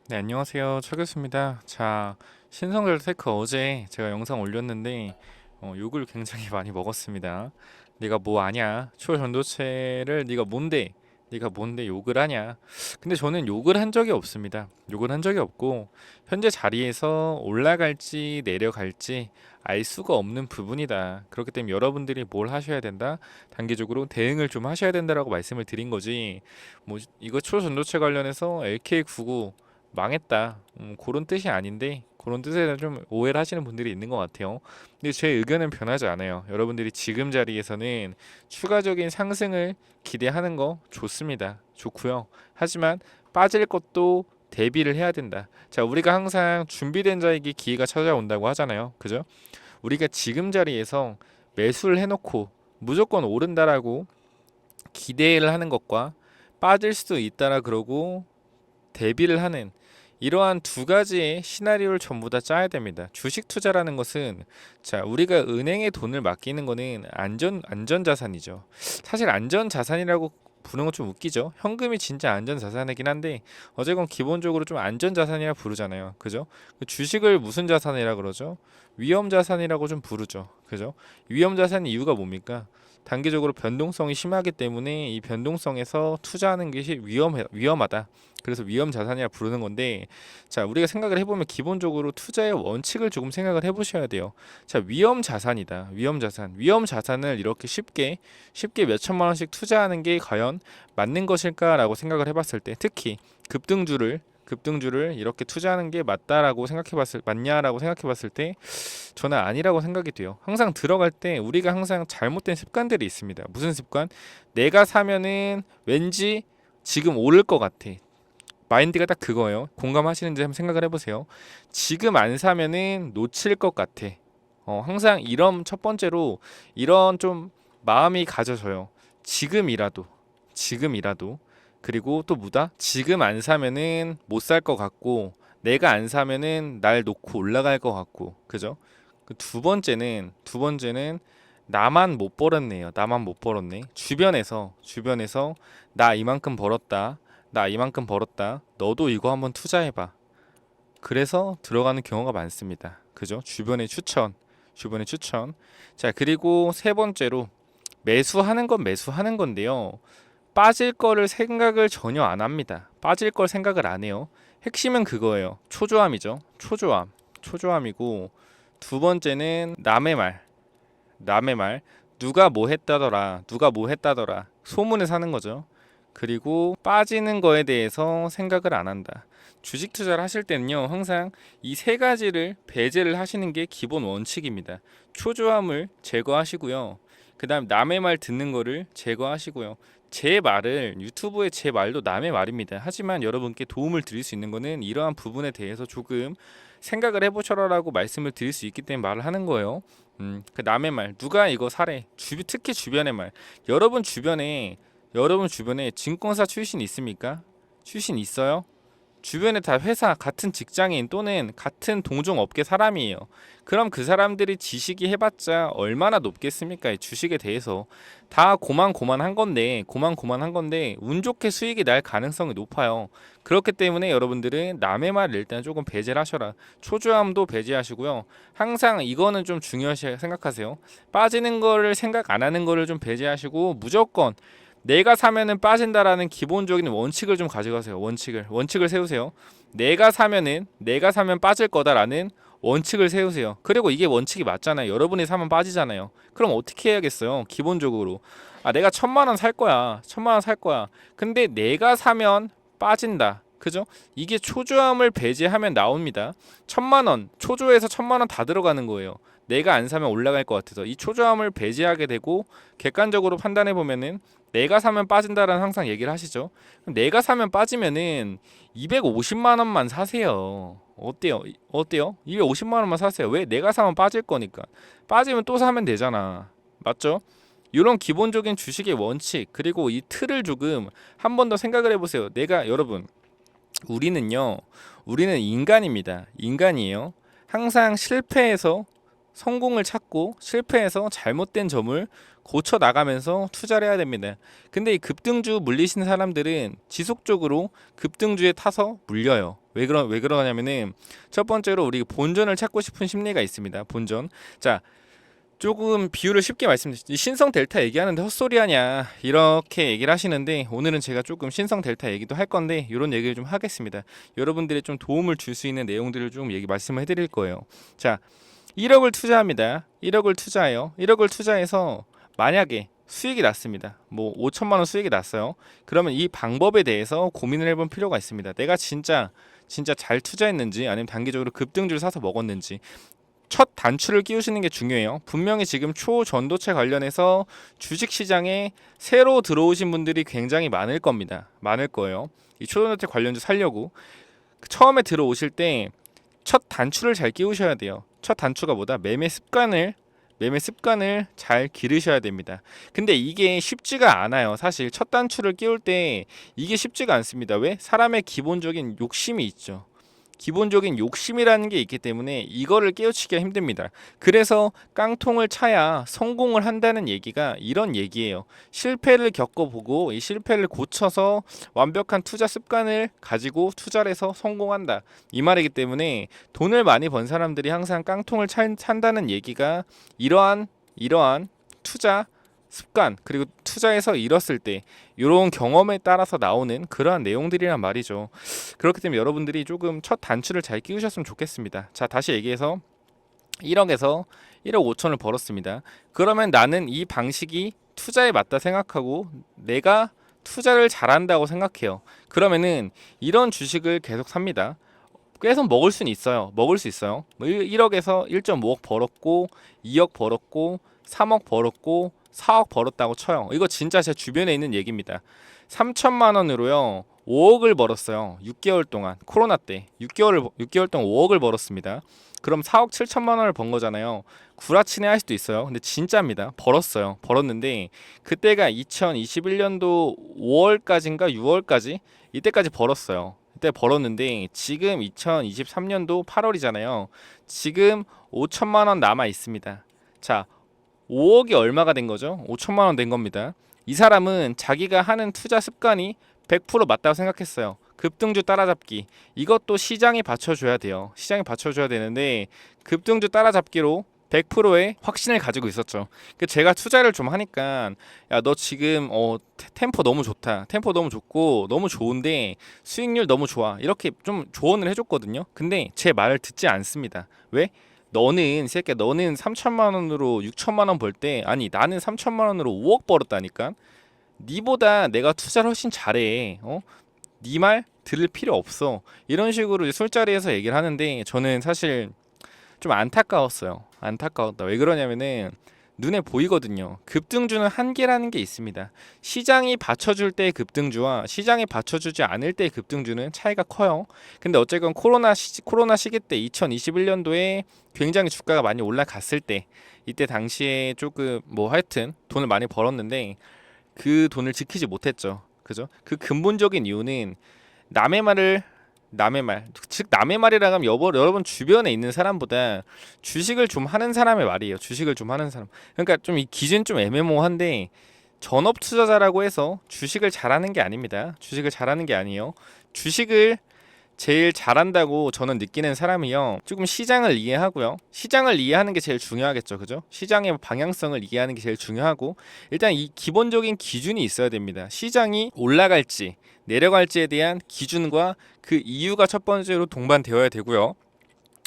네, 안녕하세요. 최교수입니다. 자, 신성별 테크 어제 제가 영상 올렸는데 욕을 굉장히 많이 먹었습니다. 네가 뭐 아냐? 초전도체를 네가 뭔데? 네가 뭔데 욕을 하냐? 근데 저는 욕을 한 적이 없습니다. 욕을 한 적이 없고 현재 자리에서 올라갈지 내려갈지 알 수가 없는 부분이다. 그렇기 때문에 여러분들이 뭘 하셔야 된다? 단기적으로 대응을 좀 하셔야 된다라고 말씀을 드린 거지. 뭐 이거 초전도체 관련해서 LK99 망했다. 그런 뜻이 아닌데 그런 뜻에 좀 오해를 하시는 분들이 있는 것 같아요. 근데 제 의견은 변하지 않아요. 여러분들이 지금 자리에서는 추가적인 상승을 기대하는 거 좋습니다. 좋고요. 하지만 빠질 것도 대비를 해야 된다. 자, 우리가 항상 준비된 자에게 기회가 찾아온다고 하잖아요. 그죠? 우리가 지금 자리에서 매수를 해놓고 무조건 오른다라고 기대를 하는 것과 빠질 수도 있다라 그러고 대비를 하는 이러한 두 가지의 시나리오를 전부 다 짜야 됩니다. 주식 투자라는 것은 자, 우리가 은행에 돈을 맡기는 거는 안전 자산이죠. 사실 안전 자산이라고 부르는 건 좀 웃기죠. 현금이 진짜 안전 자산이긴 한데 어쨌건 기본적으로 좀 안전 자산이라 부르잖아요. 그죠? 그 주식을 무슨 자산이라 그러죠? 위험 자산이라고 좀 부르죠. 그죠? 위험 자산 이유가 뭡니까? 단기적으로 변동성이 심하기 때문에 이 변동성에서 투자하는 것이 위험하다. 그래서 위험 자산이라 부르는 건데, 자, 우리가 생각을 해보면 기본적으로 투자의 원칙을 조금 생각을 해보셔야 돼요. 자, 위험 자산이다. 위험 자산. 위험 자산을 이렇게 쉽게 몇 천만 원씩 투자하는 게 과연 맞는 것일까라고 생각을 해봤을 때, 특히 급등주를 이렇게 투자하는 게 맞냐라고 생각해봤을 때 저는 아니라고 생각이 돼요. 항상 들어갈 때 우리가 항상 잘못된 습관들이 있습니다. 무슨 습관? 내가 사면은 왠지 지금 오를 것 같아. 마인드가 딱 그거예요. 공감하시는지 한번 생각을 해보세요. 지금 안 사면은 놓칠 것 같아. 항상 이런 첫 번째로 이런 좀 마음이 가져져요. 지금이라도, 지금이라도. 그리고 또 뭐다? 지금 안 사면은 못 살 것 같고, 내가 안 사면은 날 놓고 올라갈 것 같고, 그죠? 그 두 번째는 나만 못 벌었네요. 나만 못 벌었네. 주변에서 나 이만큼 벌었다. 나 이만큼 벌었다. 너도 이거 한번 투자해봐. 그래서 들어가는 경우가 많습니다. 그죠? 주변의 추천. 자, 그리고 세 번째로 매수하는 건 매수하는 건데요. 빠질 거를 생각을 전혀 안 합니다. 빠질 걸 생각을 안 해요. 핵심은 그거예요. 초조함이죠. 초조함이고 두 번째는 남의 말. 누가 뭐 했다더라. 소문을 사는 거죠. 그리고 빠지는 거에 대해서 생각을 안 한다. 주식 투자를 하실 때는요, 항상 이 세 가지를 배제를 하시는 게 기본 원칙입니다. 초조함을 제거하시고요. 그 다음 남의 말 듣는 거를 제거하시고요. 유튜브에 제 말도 남의 말입니다. 하지만 여러분께 도움을 드릴 수 있는 거는 이러한 부분에 대해서 조금 생각을 해보셔라라고 말씀을 드릴 수 있기 때문에 말을 하는 거예요. 그 남의 말, 누가 이거 사래? 특히 주변의 말. 여러분 주변에 여러분 주변에 증권사 출신 있습니까? 출신 있어요? 주변에 다 회사, 같은 직장인 또는 같은 동종 업계 사람이에요. 그럼 그 사람들이 지식이 해봤자 얼마나 높겠습니까? 이 주식에 대해서 다 고만고만한 건데 운 좋게 수익이 날 가능성이 높아요. 그렇기 때문에 여러분들은 남의 말을 일단 조금 배제를 하셔라. 초조함도 배제하시고요. 항상 이거는 좀 중요시 생각하세요. 빠지는 거를 생각 안 하는 거를 좀 배제하시고 무조건 내가 사면은 빠진다라는 기본적인 원칙을 좀 가져가세요. 원칙을 세우세요. 내가 사면 빠질 거다라는 원칙을 세우세요. 그리고 이게 원칙이 맞잖아요. 여러분이 사면 빠지잖아요. 그럼 어떻게 해야겠어요? 기본적으로 내가 1,000만 원 살 거야. 1,000만 원 살 거야. 근데 내가 사면 빠진다. 그죠? 이게 초조함을 배제하면 나옵니다. 1,000만 원, 초조해서 1,000만 원 다 들어가는 거예요. 내가 안 사면 올라갈 것 같아서 이 초조함을 배제하게 되고 객관적으로 판단해 보면은 내가 사면 빠진다라는 항상 얘기를 하시죠. 내가 사면 빠지면은 250만 원만 사세요. 어때요? 250만 원만 사세요. 왜? 내가 사면 빠질 거니까. 빠지면 또 사면 되잖아. 맞죠? 이런 기본적인 주식의 원칙 그리고 이 틀을 조금 한 번 더 생각을 해보세요. 여러분 우리는 인간입니다. 인간이에요. 항상 실패해서 성공을 찾고 실패해서 잘못된 점을 고쳐 나가면서 투자를 해야 됩니다. 근데 이 급등주 물리신 사람들은 지속적으로 급등주에 타서 물려요. 왜 그러냐면은 첫 번째로 우리 본전을 찾고 싶은 심리가 있습니다. 본전. 자, 조금 비유를 쉽게 말씀드리죠. 신성 델타 얘기하는데 헛소리 하냐 이렇게 얘기를 하시는데, 오늘은 제가 조금 신성 델타 얘기도 할 건데 이런 얘기를 좀 하겠습니다. 여러분들의 좀 도움을 줄 수 있는 내용들을 좀 말씀을 해드릴 거예요. 자, 1억을 투자합니다. 1억을 투자해요. 1억을 투자해서 만약에 수익이 났습니다. 뭐 5천만 원 수익이 났어요. 그러면 이 방법에 대해서 고민을 해볼 필요가 있습니다. 내가 진짜 잘 투자했는지, 아니면 단기적으로 급등주를 사서 먹었는지. 첫 단추를 끼우시는 게 중요해요. 분명히 지금 초전도체 관련해서 주식시장에 새로 들어오신 분들이 굉장히 많을 겁니다. 많을 거예요. 이 초전도체 관련주 살려고 처음에 들어오실 때 첫 단추를 잘 끼우셔야 돼요. 첫 단추가 뭐다? 매매 습관을 잘 기르셔야 됩니다. 근데 이게 쉽지가 않아요. 사실 첫 단추를 끼울 때 이게 쉽지가 않습니다. 왜? 사람의 기본적인 욕심이 있죠. 기본적인 욕심이라는 게 있기 때문에 이거를 깨우치기가 힘듭니다. 그래서 깡통을 차야 성공을 한다는 얘기가 이런 얘기예요. 실패를 겪어보고 이 실패를 고쳐서 완벽한 투자 습관을 가지고 투자를 해서 성공한다, 이 말이기 때문에 돈을 많이 번 사람들이 항상 깡통을 찬다는 얘기가 이러한 투자 습관, 그리고 투자에서 잃었을 때 이런 경험에 따라서 나오는 그러한 내용들이란 말이죠. 그렇기 때문에 여러분들이 조금 첫 단추를 잘 끼우셨으면 좋겠습니다. 자, 다시 얘기해서 1억에서 1억 5천을 벌었습니다. 그러면 나는 이 방식이 투자에 맞다 생각하고 내가 투자를 잘한다고 생각해요. 그러면은 이런 주식을 계속 삽니다. 계속 먹을 수는 있어요. 먹을 수 있어요. 1억에서 1.5억 벌었고, 2억 벌었고, 3억 벌었고, 4억 벌었다고 쳐요. 이거 진짜 제 주변에 있는 얘기입니다. 3천만 원으로요 5억을 벌었어요. 6개월 동안, 코로나 때 6개월 동안 5억을 벌었습니다. 그럼 4억 7천만 원을 번 거잖아요. 구라치네 할 수도 있어요. 근데 진짜입니다. 벌었는데 그때가 2021년도 5월까지인가 6월까지, 이때까지 벌었어요. 그때 벌었는데 지금 2023년도 8월이잖아요. 지금 5천만 원 남아 있습니다. 자, 5억이 얼마가 된 거죠? 5천만 원 된 겁니다. 이 사람은 자기가 하는 투자 습관이 100% 맞다고 생각했어요. 급등주 따라잡기. 이것도 시장이 받쳐줘야 돼요. 시장이 받쳐줘야 되는데 급등주 따라잡기로 100%의 확신을 가지고 있었죠. 제가 투자를 좀 하니까, 야, 너 지금 템포 너무 좋다. 템포 너무 좋고 너무 좋은데 수익률 너무 좋아. 이렇게 좀 조언을 해줬거든요. 근데 제 말을 듣지 않습니다. 왜? 너는 새끼야, 너는 3천만 원으로 6천만 원 벌 때, 아니 나는 3천만 원으로 5억 벌었다니까. 니보다 내가 투자를 훨씬 잘해. 니 말 들을 필요 없어. 이런 식으로 술자리에서 얘기를 하는데 저는 사실 좀 안타까웠어요. 안타까웠다. 왜 그러냐면은 눈에 보이거든요. 급등주는 한계라는 게 있습니다. 시장이 받쳐줄 때 급등주와 시장이 받쳐주지 않을 때 급등주는 차이가 커요. 근데 어쨌건 코로나 시기 때 2021년도에 굉장히 주가가 많이 올라갔을 때, 이때 당시에 조금 뭐 하여튼 돈을 많이 벌었는데 그 돈을 지키지 못했죠. 그죠? 그 근본적인 이유는 남의 말, 즉 남의 말이라 하면 여러분 주변에 있는 사람보다 주식을 좀 하는 사람의 말이에요. 주식을 좀 하는 사람. 그러니까 좀 이 기준 좀 애매모호한데, 전업 투자자라고 해서 주식을 잘하는 게 아닙니다. 주식을 잘하는 게 아니에요. 주식을 제일 잘한다고 저는 느끼는 사람이요, 조금 시장을 이해하고요. 시장을 이해하는 게 제일 중요하겠죠. 그죠? 시장의 방향성을 이해하는 게 제일 중요하고, 일단 이 기본적인 기준이 있어야 됩니다. 시장이 올라갈지 내려갈지에 대한 기준과 그 이유가 첫 번째로 동반되어야 되고요.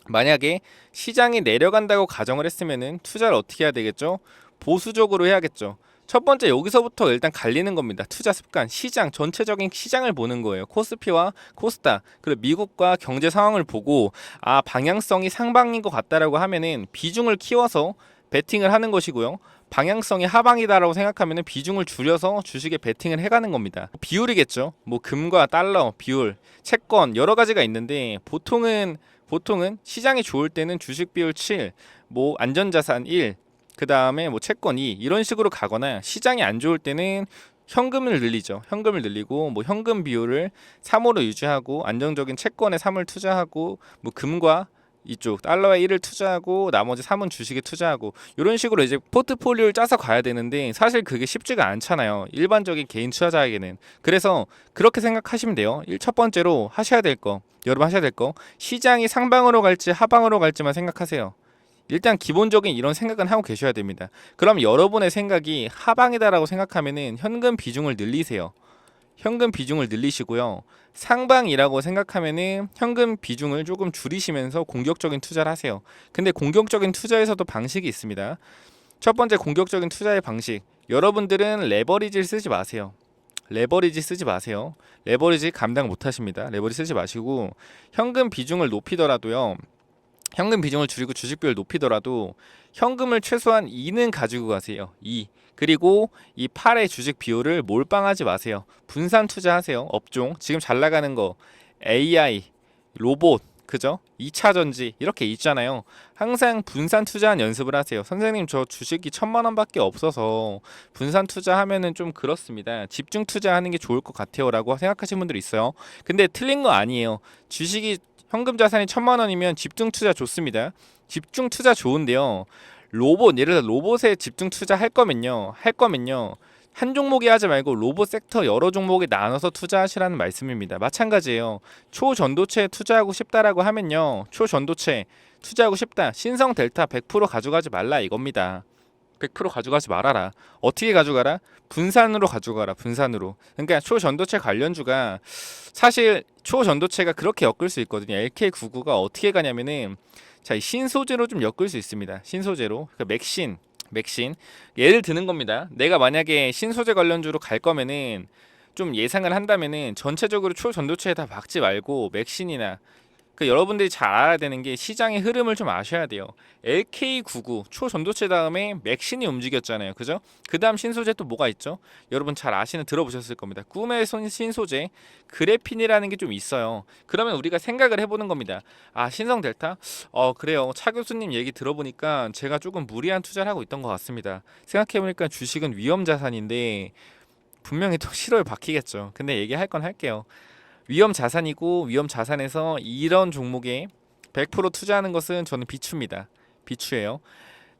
만약에 시장이 내려간다고 가정을 했으면은 투자를 어떻게 해야 되겠죠? 보수적으로 해야겠죠. 첫 번째, 여기서부터 일단 갈리는 겁니다. 투자 습관, 시장, 전체적인 시장을 보는 거예요. 코스피와 코스닥, 그리고 미국과 경제 상황을 보고, 아, 방향성이 상방인 것 같다라고 하면은 비중을 키워서 베팅을 하는 것이고요. 방향성이 하방이다라고 생각하면은 비중을 줄여서 주식에 베팅을 해가는 겁니다. 비율이겠죠. 뭐 금과 달러 비율, 채권 여러 가지가 있는데 보통은 시장이 좋을 때는 주식 비율 7, 뭐 안전자산 1, 그 다음에 뭐 채권 2, 이런 식으로 가거나, 시장이 안 좋을 때는 현금을 늘리죠. 현금을 늘리고 뭐 현금 비율을 3으로 유지하고 안정적인 채권에 3을 투자하고, 뭐 금과 이쪽 달러에 1을 투자하고 나머지 3은 주식에 투자하고 이런 식으로 이제 포트폴리오를 짜서 가야 되는데 사실 그게 쉽지가 않잖아요. 일반적인 개인 투자자에게는. 그래서 그렇게 생각하시면 돼요. 첫 번째로 하셔야 될 거, 여러분 하셔야 될 거, 시장이 상방으로 갈지 하방으로 갈지만 생각하세요. 일단 기본적인 이런 생각은 하고 계셔야 됩니다. 그럼 여러분의 생각이 하방이다라고 생각하면은 현금 비중을 늘리세요. 현금 비중을 늘리시고요. 상방이라고 생각하면은 현금 비중을 조금 줄이시면서 공격적인 투자를 하세요. 근데 공격적인 투자에서도 방식이 있습니다. 첫 번째 공격적인 투자의 방식. 여러분들은 레버리지를 쓰지 마세요. 레버리지 쓰지 마세요. 레버리지 감당 못 하십니다. 레버리지 쓰지 마시고 현금 비중을 높이더라도요. 현금 비중을 줄이고 주식 비율을 높이더라도 현금을 최소한 2는 가지고 가세요. 2. 그리고 이 8의 주식 비율을 몰빵하지 마세요. 분산 투자하세요. 업종 지금 잘 나가는 거 AI, 로봇, 그죠? 2차 전지 이렇게 있잖아요. 항상 분산 투자한 연습을 하세요. 선생님 저 주식이 1,000만 원밖에 없어서 분산 투자하면은 좀 그렇습니다. 집중 투자하는 게 좋을 것 같아요라고 생각하시는 분들이 있어요. 근데 틀린 거 아니에요. 주식이 현금 자산이 1,000만 원이면 집중 투자 좋습니다. 집중 투자 좋은데요. 로봇 예를 들어 로봇에 집중 투자 할 거면요. 한 종목에 하지 말고 로봇 섹터 여러 종목에 나눠서 투자하시라는 말씀입니다. 마찬가지예요. 초전도체에 투자하고 싶다라고 하면요. 초전도체 투자하고 싶다. 신성 델타 100% 가져가지 말라 이겁니다. 100% 가져가지 말아라. 어떻게 가져가라? 분산으로 가져가라. 분산으로. 그러니까 초전도체 관련주가 사실 초전도체가 그렇게 엮을 수 있거든요. LK99가 어떻게 가냐면은 자, 이 신소재로 좀 엮을 수 있습니다. 신소재로. 그러니까 맥신. 예를 드는 겁니다. 내가 만약에 신소재 관련주로 갈 거면은 좀 예상을 한다면은 전체적으로 초전도체에 다 박지 말고 맥신이나 그 여러분들이 잘 알아야 되는 게 시장의 흐름을 좀 아셔야 돼요. LK99 초전도체 다음에 맥신이 움직였잖아요. 그죠? 그 다음 신소재 또 뭐가 있죠? 여러분 잘 아시는 들어보셨을 겁니다. 꿈의 신소재 그래핀이라는 게 좀 있어요. 그러면 우리가 생각을 해보는 겁니다. 아 신성 델타? 그래요. 차 교수님 얘기 들어보니까 제가 조금 무리한 투자를 하고 있던 것 같습니다. 생각해보니까 주식은 위험 자산인데 분명히 또 실효에 박히겠죠. 근데 얘기할 건 할게요. 위험 자산이고 위험 자산에서 이런 종목에 100% 투자하는 것은 저는 비추입니다. 비추예요.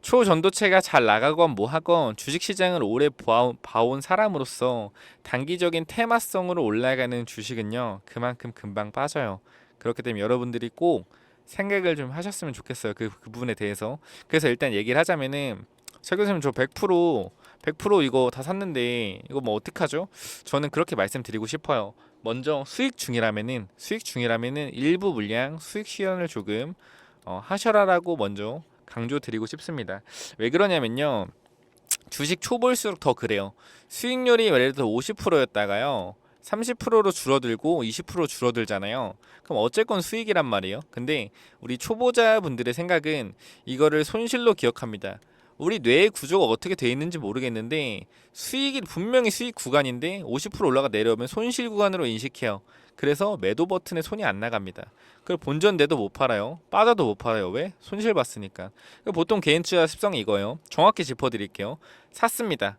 초전도체가 잘 나가건 뭐하건 주식시장을 오래 봐온 사람으로서 단기적인 테마성으로 올라가는 주식은요 그만큼 금방 빠져요. 그렇기 때문에 여러분들이 꼭 생각을 좀 하셨으면 좋겠어요. 그 부분에 대해서. 그래서 일단 얘기를 하자면은 차 교수님 저 100% 이거 다 샀는데 이거 뭐 어떡하죠? 저는 그렇게 말씀드리고 싶어요. 먼저 수익 중이라면은 일부 물량 수익 실현을 조금 하셔라라고 먼저 강조드리고 싶습니다. 왜 그러냐면요. 주식 초보일수록 더 그래요. 수익률이 예를 들어 50%였다가요. 30%로 줄어들고 20% 줄어들잖아요. 그럼 어쨌건 수익이란 말이에요. 근데 우리 초보자분들의 생각은 이거를 손실로 기억합니다. 우리 뇌의 구조가 어떻게 되어 있는지 모르겠는데 수익이 분명히 수익 구간인데 50% 올라가 내려오면 손실 구간으로 인식해요. 그래서 매도 버튼에 손이 안 나갑니다. 그걸 본전돼도 못 팔아요. 빠져도 못 팔아요. 왜? 손실 봤으니까. 보통 개인 투자 습성이 이거예요. 정확히 짚어드릴게요. 샀습니다.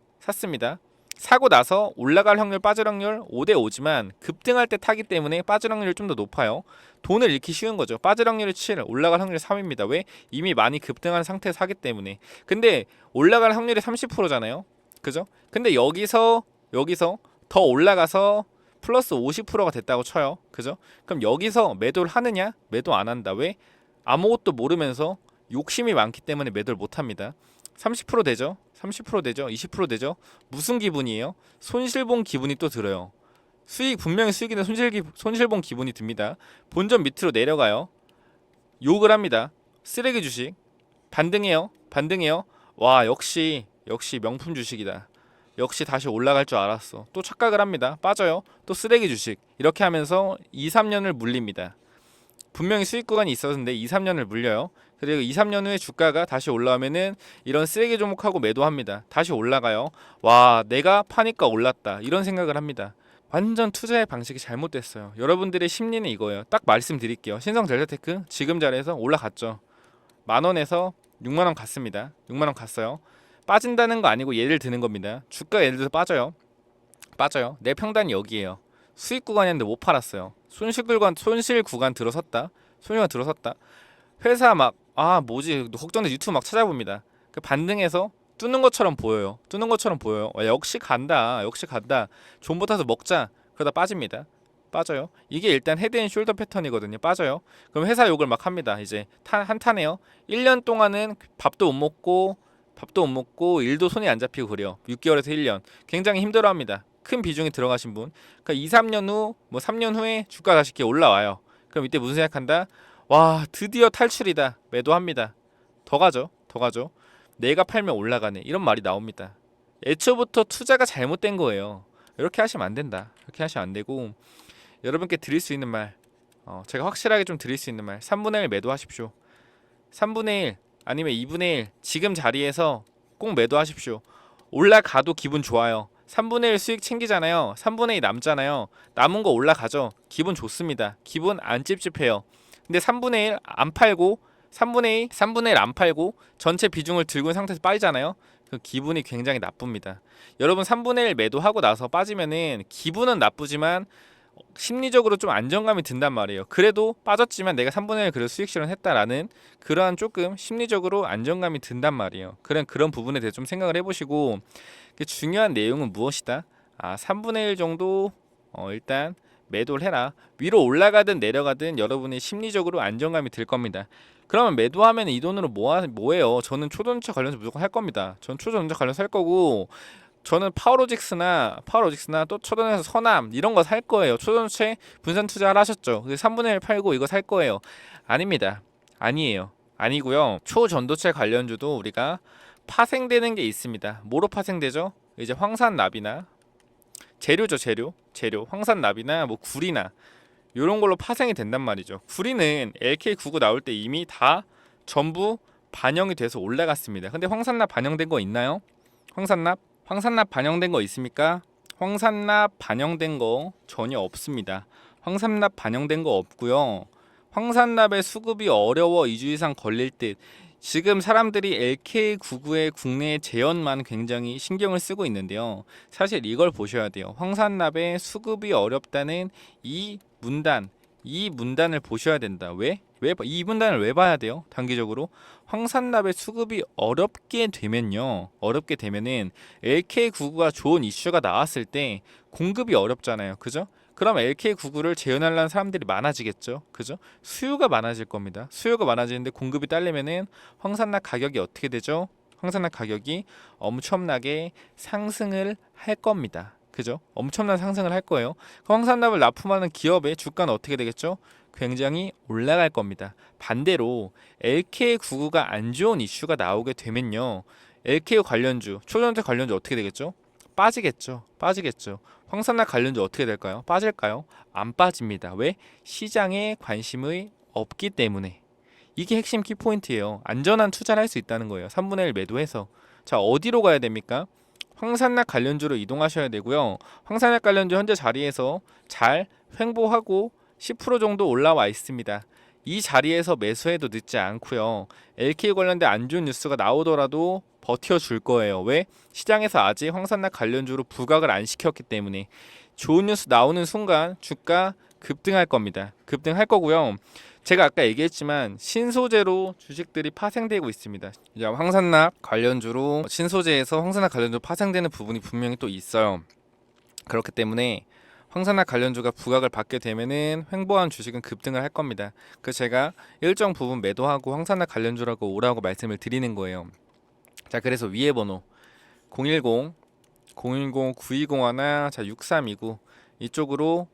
사고 나서 올라갈 확률 빠질 확률 5대 5지만 급등할 때 타기 때문에 빠질 확률이 좀 더 높아요. 돈을 잃기 쉬운 거죠. 빠질 확률이 7, 올라갈 확률이 3입니다. 왜? 이미 많이 급등한 상태에서 사기 때문에. 근데 올라갈 확률이 30%잖아요. 그죠? 근데 여기서 더 올라가서 플러스 50%가 됐다고 쳐요. 그죠? 그럼 여기서 매도를 하느냐? 매도 안 한다. 왜? 아무것도 모르면서 욕심이 많기 때문에 매도를 못 합니다. 30% 되죠? 30% 되죠? 20% 되죠? 무슨 기분이에요? 손실본 기분이 또 들어요. 분명히 수익인데 손실본 기분이 듭니다. 본전 밑으로 내려가요. 욕을 합니다. 쓰레기 주식. 반등해요. 와 역시 명품 주식이다. 역시 다시 올라갈 줄 알았어. 또 착각을 합니다. 빠져요. 또 쓰레기 주식. 이렇게 하면서 2, 3년을 물립니다. 분명히 수익 구간이 있었는데 2, 3년을 물려요. 그리고 2, 3년 후에 주가가 다시 올라오면은 이런 쓰레기 종목하고 매도합니다. 다시 올라가요. 와, 내가 파니까 올랐다. 이런 생각을 합니다. 완전 투자의 방식이 잘못됐어요. 여러분들의 심리는 이거예요. 딱 말씀드릴게요. 신성 델타테크 지금 자리에서 올라갔죠. 10,000원에서 60,000원 갔습니다. 60,000원 갔어요. 빠진다는 거 아니고 예를 드는 겁니다. 주가 예를 들어서 빠져요. 내 평단이 여기에요. 수익 구간이었는데 못 팔았어요. 손실 구간 들어섰다. 회사 막 뭐지 걱정돼 유튜브 막 찾아봅니다. 그 반등해서 뚫는 것처럼 보여요. 뚫는 것처럼 보여요. 역시 간다. 역시 간다. 존버 타서 먹자. 그러다 빠집니다. 빠져요. 이게 일단 헤드앤숄더 패턴이거든요. 빠져요. 그럼 회사 욕을 막 합니다. 이제 한탄해요. 1년 동안은 밥도 못 먹고 일도 손이 안 잡히고 그래요. 6개월에서 1년. 굉장히 힘들어합니다. 큰 비중이 들어가신 분. 그러니까 2, 3년 후, 뭐 3년 후에 주가 다시 이렇게 올라와요. 그럼 이때 무슨 생각한다? 와, 드디어 탈출이다. 매도합니다. 더 가죠. 더 가죠. 내가 팔면 올라가네. 이런 말이 나옵니다. 애초부터 투자가 잘못된 거예요. 이렇게 하시면 안 된다. 이렇게 하시면 안 되고 여러분께 드릴 수 있는 말, 제가 확실하게 좀 드릴 수 있는 말, 3분의 1 매도하십시오. 3분의 1 아니면 2분의 1 지금 자리에서 꼭 매도하십시오. 올라가도 기분 좋아요. 3분의 1 수익 챙기잖아요. 3분의 2 남잖아요. 남은 거 올라가죠. 기분 좋습니다. 기분 안 찝찝해요. 근데 3분의 1 안 팔고 3분의 1 안 팔고 전체 비중을 들고 있는 상태에서 빠지잖아요. 그 기분이 굉장히 나쁩니다. 여러분 3분의 1 매도하고 나서 빠지면은 기분은 나쁘지만 심리적으로 좀 안정감이 든단 말이에요. 그래도 빠졌지만 내가 3분의 1 그래도 수익 실현했다라는 그러한 조금 심리적으로 안정감이 든단 말이에요. 그런 부분에 대해서 좀 생각을 해보시고 중요한 내용은 무엇이다? 3분의 1 정도 일단 매도를 해라. 위로 올라가든 내려가든 여러분이 심리적으로 안정감이 들 겁니다. 그러면 매도하면 이 돈으로 뭐해요? 저는 초전자 관련해서 무조건 할 겁니다. 전 초전자 관련해서 할 거고 저는 파워로직스나 또 초전에서 서남 이런 거 살 거예요. 초전체 분산 투자를 하셨죠. 3분의 1 팔고 이거 살 거예요. 아닙니다. 아니에요. 아니고요. 초전도체 관련주도 우리가 파생되는 게 있습니다. 뭐로 파생되죠? 이제 황산납이나 재료죠. 재료 황산납이나 뭐 구리나 이런 걸로 파생이 된단 말이죠. 구리는 LK99 나올 때 이미 다 전부 반영이 돼서 올라갔습니다. 근데 황산납 반영된 거 있나요? 황산납 반영된 거 있습니까? 황산납 반영된 거 전혀 없습니다. 황산납 반영된 거 없고요. 황산납의 수급이 어려워 2주 이상 걸릴 듯. 지금 사람들이 LK99의 국내 재현만 굉장히 신경을 쓰고 있는데요. 사실 이걸 보셔야 돼요. 황산납의 수급이 어렵다는 이 문단을 보셔야 된다. 왜 이 문단을 왜 봐야 돼요? 단기적으로 황산납의 수급이 어렵게 되면은 LK99가 좋은 이슈가 나왔을 때 공급이 어렵잖아요. 그죠? 그럼 LK99를 재현하려는 사람들이 많아지겠죠. 그죠? 수요가 많아질 겁니다. 수요가 많아지는데 공급이 딸리면은 황산납 가격이 어떻게 되죠? 황산납 가격이 엄청나게 상승을 할 겁니다. 그죠? 엄청난 상승을 할 거예요. 그 황산납을 납품하는 기업의 주가는 어떻게 되겠죠? 굉장히 올라갈 겁니다. 반대로 LK99가 안 좋은 이슈가 나오게 되면요. LK 관련주, 초전자 관련주 어떻게 되겠죠? 빠지겠죠. 황산납 관련주 어떻게 될까요? 빠질까요? 안 빠집니다. 왜? 시장에 관심이 없기 때문에. 이게 핵심 키포인트예요. 안전한 투자를 할 수 있다는 거예요. 3분의 1 매도해서. 자, 어디로 가야 됩니까? 황산납 관련주로 이동하셔야 되고요. 황산납 관련주 현재 자리에서 잘 횡보하고 10% 정도 올라와 있습니다. 이 자리에서 매수해도 늦지 않고요. LK 관련된 안 좋은 뉴스가 나오더라도 버텨줄 거예요. 왜? 시장에서 아직 황산납 관련주로 부각을 안 시켰기 때문에. 좋은 뉴스 나오는 순간 주가 급등할 겁니다. 급등할 거고요. 제가 아까 얘기했지만 신소재로 주식들이 파생되고 있습니다. 이제 황산납 관련주로 신소재에서 황산납 관련주로 파생되는 부분이 분명히 또 있어요. 그렇기 때문에 황산납 관련주가 부각을 받게 되면은 횡보한 주식은 급등을 할 겁니다. 그래서 제가 일정 부분 매도하고 황산납 관련주라고 오라고 말씀을 드리는 거예요. 자, 그래서 위에 번호 010 9201 6329 이쪽으로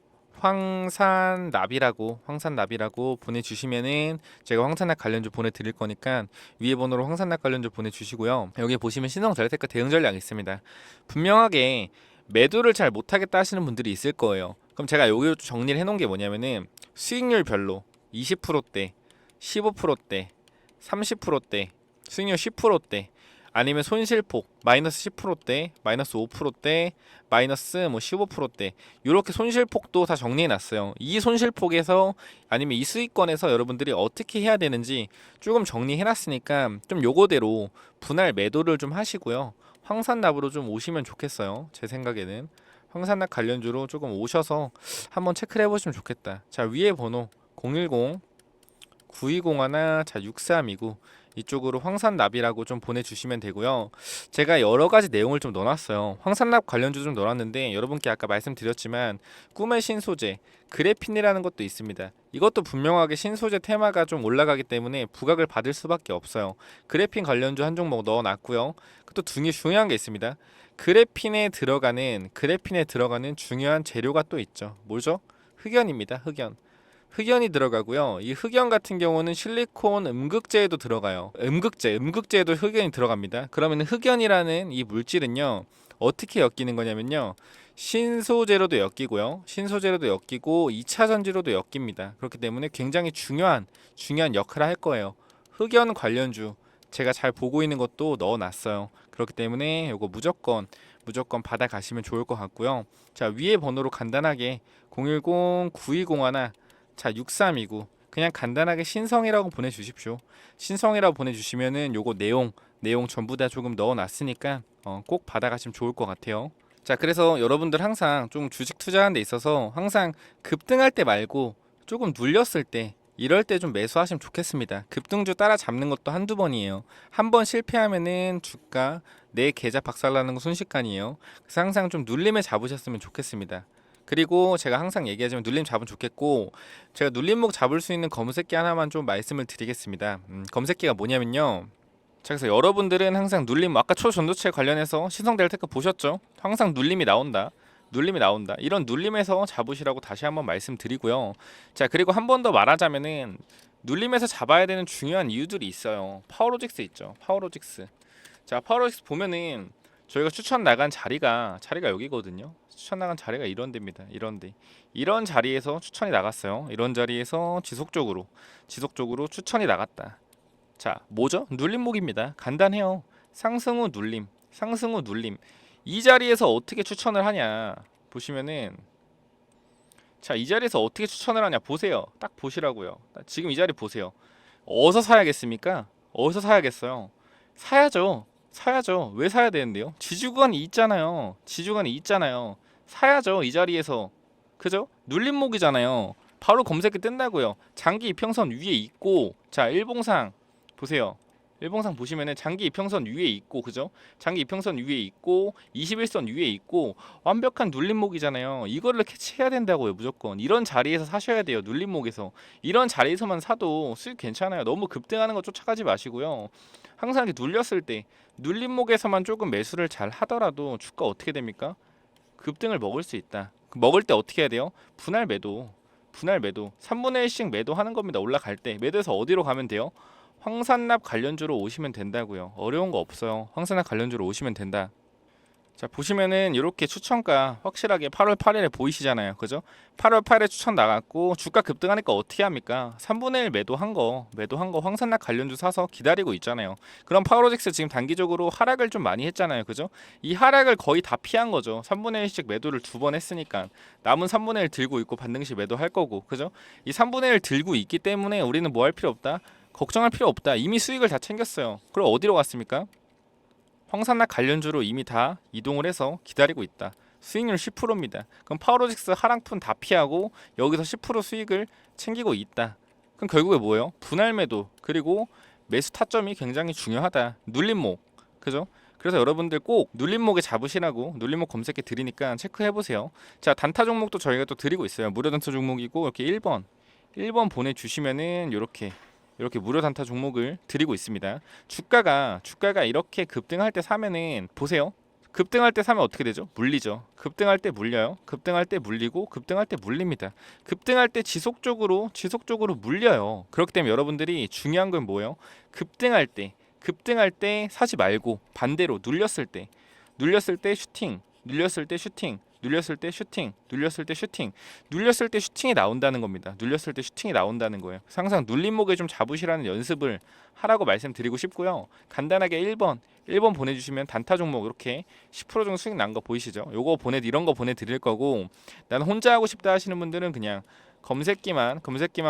황산납이라고 보내주시면은 제가 황산납 관련주 보내드릴 거니까 위에 번호로 황산납 관련주 보내주시고요. 여기 보시면 신성전략테크 대응 전략 있습니다. 분명하게 매도를 잘 못하겠다 하시는 분들이 있을 거예요. 그럼 제가 여기로 정리를 해놓은 게 뭐냐면은 수익률 별로 20%대, 15%대, 30%대, 수익률 10%대 아니면 손실폭 마이너스 10%대, 마이너스 5%대, 마이너스 뭐 15%대 이렇게 손실폭도 다 정리해 놨어요. 이 손실폭에서 아니면 이 수익권에서 여러분들이 어떻게 해야 되는지 조금 정리해 놨으니까 좀 요거대로 분할 매도를 좀 하시고요. 황산납으로 좀 오시면 좋겠어요. 제 생각에는 황산납 관련주로 조금 오셔서 한번 체크를 해보시면 좋겠다. 자, 위에 번호 010 920 하나, 자 6329 이쪽으로 황산납이라고 좀 보내주시면 되고요. 제가 여러 가지 내용을 좀 넣어놨어요. 황산납 관련주 좀 넣어놨는데 여러분께 아까 말씀드렸지만 꿈의 신소재 그래핀이라는 것도 있습니다. 이것도 분명하게 신소재 테마가 좀 올라가기 때문에 부각을 받을 수밖에 없어요. 그래핀 관련주 한 종목 넣어놨고요. 또 중요한 게 있습니다. 그래핀에 들어가는 중요한 재료가 또 있죠. 뭐죠? 흑연입니다. 흑연이 들어가고요. 이 흑연 같은 경우는 실리콘 음극재에도 들어가요. 음극재에도 흑연이 들어갑니다. 그러면 흑연이라는 이 물질은요, 어떻게 엮이는 거냐면요, 신소재로도 엮이고요, 신소재로도 엮이고 2차 전지로도 엮입니다. 그렇기 때문에 굉장히 중요한 역할을 할 거예요. 흑연 관련주 제가 잘 보고 있는 것도 넣어놨어요. 그렇기 때문에 이거 무조건 받아가시면 좋을 것 같고요. 자, 위에 번호로 간단하게 010-9201 자 6329 그냥 간단하게 신성이라고 보내주십시오. 신성이라고 보내주시면은 요거 내용 전부 다 조금 넣어놨으니까 꼭 받아가시면 좋을 것 같아요. 자, 그래서 여러분들 항상 좀 주식 투자하는 데 있어서 항상 급등할 때 말고 조금 눌렸을 때 이럴 때 좀 매수하시면 좋겠습니다. 급등주 따라잡는 것도 한두 번이에요. 한 번 실패하면은 주가 내 계좌 박살나는 거 순식간이에요. 그래서 항상 좀 눌림에 잡으셨으면 좋겠습니다. 그리고 제가 항상 얘기하지만 눌림 잡으면 좋겠고, 제가 눌림목 잡을 수 있는 검색기 하나만 좀 말씀을 드리겠습니다. 검색기가 뭐냐면요, 자, 그래서 여러분들은 항상 눌림, 아까 초전도체 관련해서 신성델테크 보셨죠? 항상 눌림이 나온다. 이런 눌림에서 잡으시라고 다시 한번 말씀드리고요. 자, 그리고 한 번 더 말하자면은 눌림에서 잡아야 되는 중요한 이유들이 있어요. 파워로직스 있죠. 자, 파워로직스 보면은 저희가 추천 나간 자리가 여기거든요. 추천 나간 자리가 이런 데입니다. 이런 자리에서 추천이 나갔어요. 이런 자리에서 지속적으로 추천이 나갔다. 자, 뭐죠? 눌림목입니다. 간단해요. 상승 후 눌림. 이 자리에서 어떻게 추천을 하냐 보시면은, 자, 이 자리에서 어떻게 추천을 하냐 보세요. 딱 보시라고요. 지금 이 자리 보세요. 어디서 사야겠습니까? 어디서 사야겠어요? 사야죠. 왜 사야 되는데요? 지지구간이 있잖아요. 사야죠. 이 자리에서. 그죠? 눌림목이잖아요. 바로 검색이 뜬다고요. 장기 이평선 위에 있고, 자, 일봉상 보세요. 일봉상 보시면은 장기 이평선 위에 있고, 그죠? 장기 이평선 위에 있고 21선 위에 있고 완벽한 눌림목이잖아요. 이거를 캐치해야 된다고요. 무조건 이런 자리에서 사셔야 돼요. 눌림목에서. 이런 자리에서만 사도 수익 괜찮아요. 너무 급등하는 거 쫓아가지 마시고요. 항상 이렇게 눌렸을 때 눌림목에서만 조금 매수를 잘 하더라도 주가 어떻게 됩니까? 급등을 먹을 수 있다. 먹을 때 어떻게 해야 돼요? 분할 매도 3분의 1씩 매도하는 겁니다. 올라갈 때 매도해서 어디로 가면 돼요? 황산납 관련주로 오시면 된다고요. 어려운 거 없어요. 황산납 관련주로 오시면 된다. 자, 보시면은 이렇게 추천가 확실하게 8월 8일에 보이시잖아요. 그죠? 8월 8일에 추천 나갔고 주가 급등하니까 어떻게 합니까? 3분의 1 매도한 거 황산납 관련주 사서 기다리고 있잖아요. 그럼 파워로직스 지금 단기적으로 하락을 좀 많이 했잖아요. 그죠? 이 하락을 거의 다 피한 거죠. 3분의 1씩 매도를 2번 했으니까 남은 3분의 1 들고 있고 반등시 매도할 거고. 그죠? 이 3분의 1 들고 있기 때문에 우리는 뭐 할 필요 없다? 걱정할 필요 없다. 이미 수익을 다 챙겼어요. 그럼 어디로 갔습니까? 황산납 관련주로 이미 다 이동을 해서 기다리고 있다. 수익률 10%입니다. 그럼 파워로직스 하락푼 다 피하고 여기서 10% 수익을 챙기고 있다. 그럼 결국에 뭐예요? 분할 매도 그리고 매수 타점이 굉장히 중요하다. 눌림목. 그죠? 그래서 여러분들 꼭 눌림목에 잡으시라고 눌림목 검색해 드리니까 체크해 보세요. 자, 단타 종목도 저희가 또 드리고 있어요. 무료 단타 종목이고 이렇게 1번 보내주시면은 이렇게 무료 단타 종목을 드리고 있습니다. 주가가 이렇게 급등할 때 사면은 보세요. 급등할 때 사면 어떻게 되죠? 물리죠. 급등할 때 물려요. 급등할 때 물리고 급등할 때 물립니다. 급등할 때 지속적으로 물려요. 그렇기 때문에 여러분들이 중요한 건 뭐예요? 급등할 때 사지 말고 반대로 눌렸을 때 슈팅, 눌렸을 때 슈팅이 나온다는 겁니다. 거예요. 항상 눌림목에 좀 잡으시라는 연습을 하라고 말씀드리고 싶고요. 간단하게 1번 보내주시면 단타 종목 이렇게 10% 정도 수익 난 거 보이시죠? 이런 거 보내드릴 거고, 나는 혼자 하고 싶다 하시는 분들은 그냥 검색기만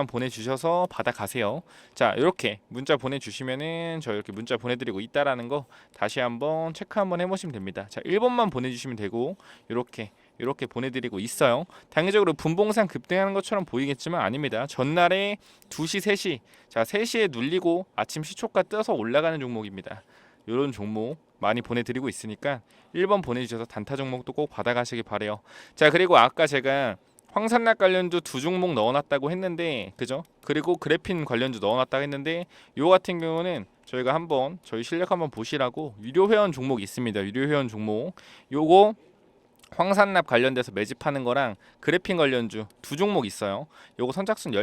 보내주셔서 받아가세요. 자, 이렇게 문자 보내주시면은 저 이렇게 문자 보내드리고 있다라는 거 다시 한번 체크 한번 해보시면 됩니다. 자, 1번만 보내주시면 되고 이렇게 이렇게 보내드리고 있어요. 단기적으로 분봉상 급등하는 것처럼 보이겠지만 아닙니다. 전날에 2시, 3시, 자 3시에 눌리고 아침 시초가 떠서 올라가는 종목입니다. 이런 종목 많이 보내드리고 있으니까 1번 보내주셔서 단타 종목도 꼭 받아가시기 바래요. 자 그리고 아까 제가 황산락 관련주 2종목 넣어놨다고 했는데 그죠? 그리고 그래핀 관련주 넣어놨다고 했는데 요 같은 경우는 저희가 한번 저희 실력 한번 보시라고 유료 회원 종목 있습니다. 유료 회원 종목 요거 황산납 관련돼서 매집하는 거랑 그래핀 관련주 2종목 있어요. 요거 선착순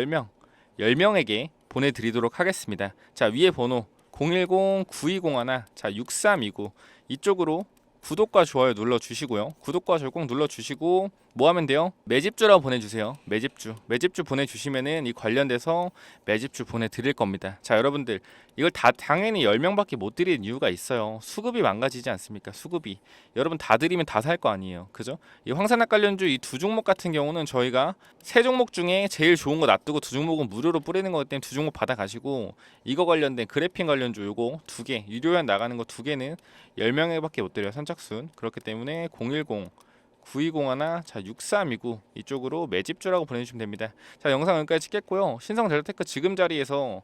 10명에게 보내드리도록 하겠습니다. 자 위에 번호 010-9201 자 6329 이쪽으로 구독과 좋아요 눌러주시고요. 구독과 좋아요 꼭 눌러주시고 뭐 하면 돼요? 매집주라고 보내주세요. 매집주 보내주시면은 이 관련돼서 매집주 보내드릴 겁니다. 자 여러분들 이걸 다 당연히 10명밖에 못 드리는 이유가 있어요. 수급이 망가지지 않습니까? 수급이 여러분 다 드리면 다 살 거 아니에요. 그죠? 이 황산락 관련주 이 2종목 같은 경우는 저희가 3종목 중에 제일 좋은 거 놔두고 2종목은 무료로 뿌리는 거기 때문에 2종목 받아가시고 이거 관련된 그래핀 관련주 요거 2개 유료회원 나가는 거 2개는 10명에밖에 못 드려요. 선착순. 그렇기 때문에 010-9201 자 6329 이쪽으로 매집주라고 보내주시면 됩니다. 자 영상 여기까지 찍겠고요. 신성델타테크 지금 자리에서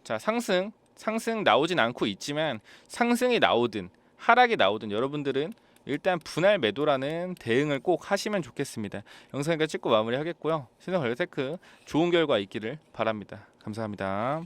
자 상승 나오진 않고 있지만 상승이 나오든 하락이 나오든 여러분들은 일단 분할 매도라는 대응을 꼭 하시면 좋겠습니다. 영상 여기까지 찍고 마무리하겠고요. 신성델타테크 좋은 결과 있기를 바랍니다. 감사합니다.